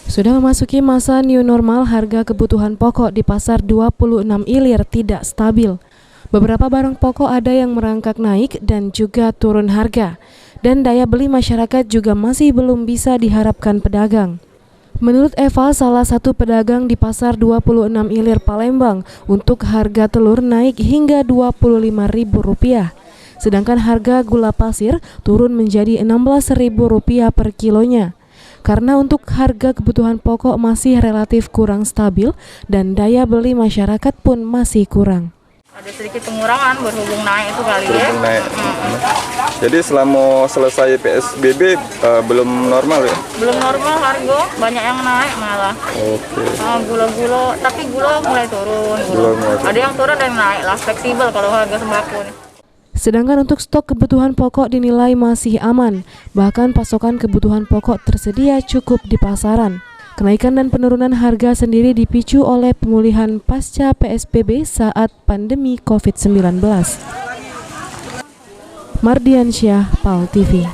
Sudah memasuki masa new normal, harga kebutuhan pokok di pasar 26 Ilir tidak stabil. Beberapa barang pokok ada yang merangkak naik dan juga turun harga. Dan daya beli masyarakat juga masih belum bisa diharapkan pedagang. Menurut Eva, salah satu pedagang di pasar 26 Ilir Palembang, untuk harga telur naik hingga Rp25.000. Sedangkan harga gula pasir turun menjadi Rp16.000 per kilonya. Karena untuk harga kebutuhan pokok masih relatif kurang stabil dan daya beli masyarakat pun masih kurang. Ada sedikit pengurangan berhubung naik itu kali ya. Naik. Jadi selama selesai PSBB belum normal ya? Belum normal harga, banyak yang naik malah. Oke. Gula-gula, tapi gula mulai turun. Ada yang turun dan naik lah, fleksibel kalau harga sembako nih. Sedangkan untuk stok kebutuhan pokok dinilai masih aman, bahkan pasokan kebutuhan pokok tersedia cukup di pasaran. Kenaikan dan penurunan harga sendiri dipicu oleh pemulihan pasca PSBB saat pandemi COVID-19. Mardiansyah, PAL TV.